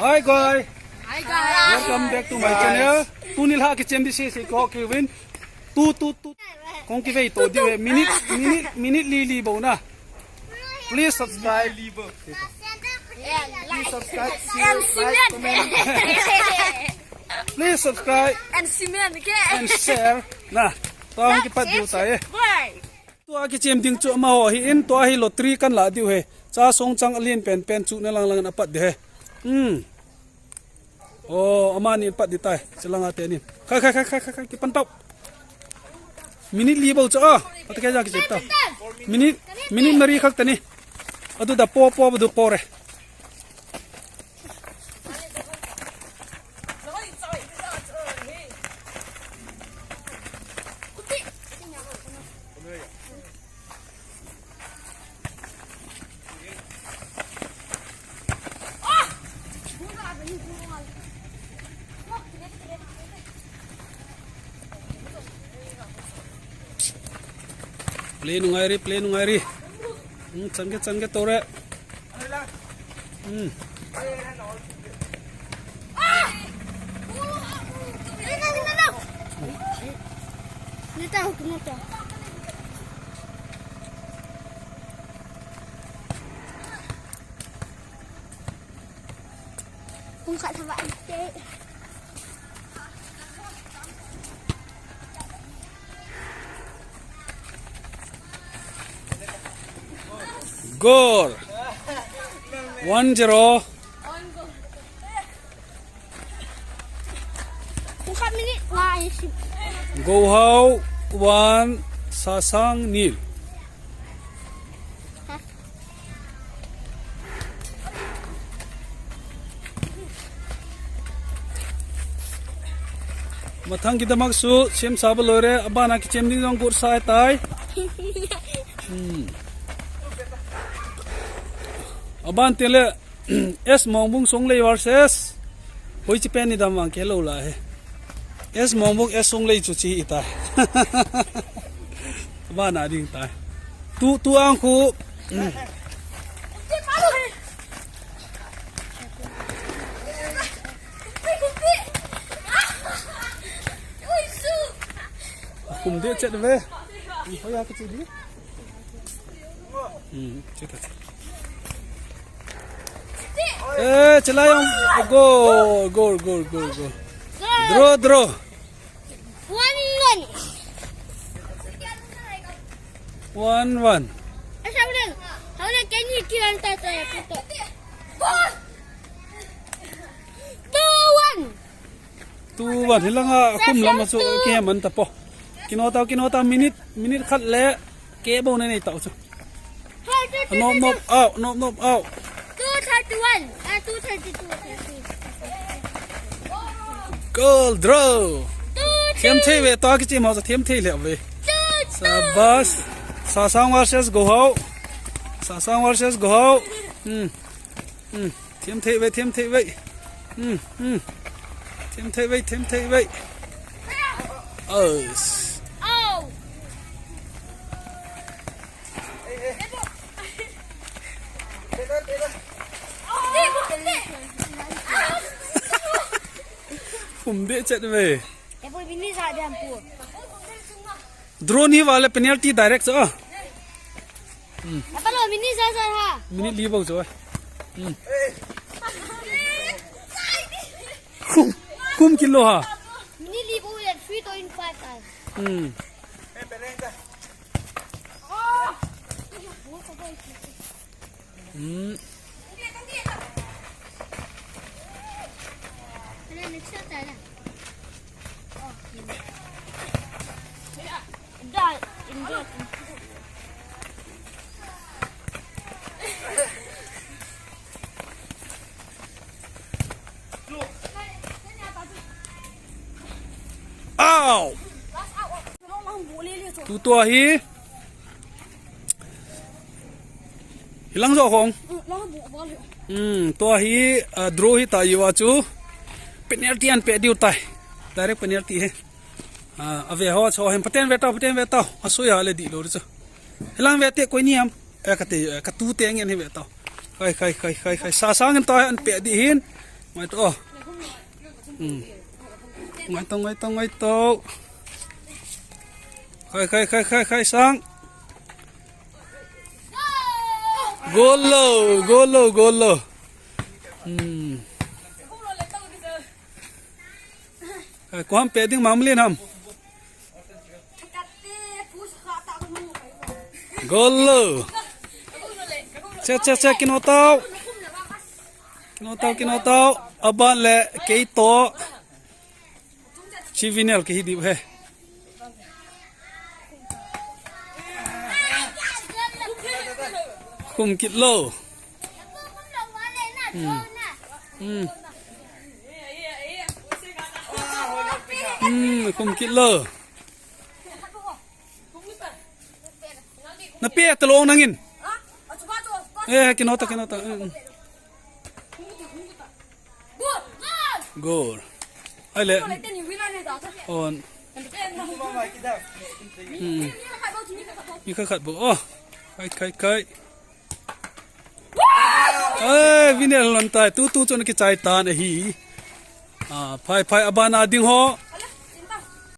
Hi guys, Hi guys. welcome back to my channel. Tu nilha ke chem disi se ko Kevin. Tu. Kong ki vei to di minute li bo na. Please subscribe. Please subscribe. Like, comment. Please subscribe And cement again. and share. Nah, tao ki pat diu tai. Tu a ki chem ding chu ma ho hi in to hi lottery kan la diu he. Cha song chang alien pen chu na lang apat de he. Oh, amani pat di tai. Selang ate ni. Khai ki pan tau. Minute li bo cha. Pat ka ja ki chep ta. Minute mari khak tani. Adu da po du po re. Play nungai ri. Changge tore. Không phải thằng bạn chơi. Goal. 1-0. Không khác minute ngoài. Go Hao 1, Sasang nil. Mathang kita maksu chem sabalore abana ki chem ding jong kur sai tai. Aban tele S mongbung song lei versus hoi chi pen ni dam wang ke lo la he. S mongbung S song lei chu chi ita. Abana ding tai. Tu ang khu kum de chet ve. Hoi ya ki chi di. Chet. चला गोल ड्रॉ 1-1 How can you kill and touch it? 2-1 hilanga kum lama so ke man ta po kinota minute khat le ke bo ne nei tau chu no out 231 232 goal draw thiam thei ve to ki chi ma so thiam thei le ve sabas Sasang versus Go Hao thiam thei ve thiam thei ve Kumde chat ve draw ni wala penalty direct so apa lo mini sa ha minute li bo so kum kilo ha mini libo at 3.5 Ow! Tu tua hi hilang zo hong tua hi draw hi ta yiwa chu penalty an pe diu tai direct penalty he ave ho cho hem paten ve tao asu ya le di lo chu hilang ve te koi ni am ka tu te ngen he ve tao khai sa sang an ta an pe di hin ngay to ngay to khai sang golo có ham pe ding mam lên ham golo cha kino tao aban le cái to chivinel cái đi he khum kít lô khum kít lô na pia telong nangin kino ta goal ai le on mi khát bộ khai vinel lon tai tu chon ki chai tan hi phai abana ding ho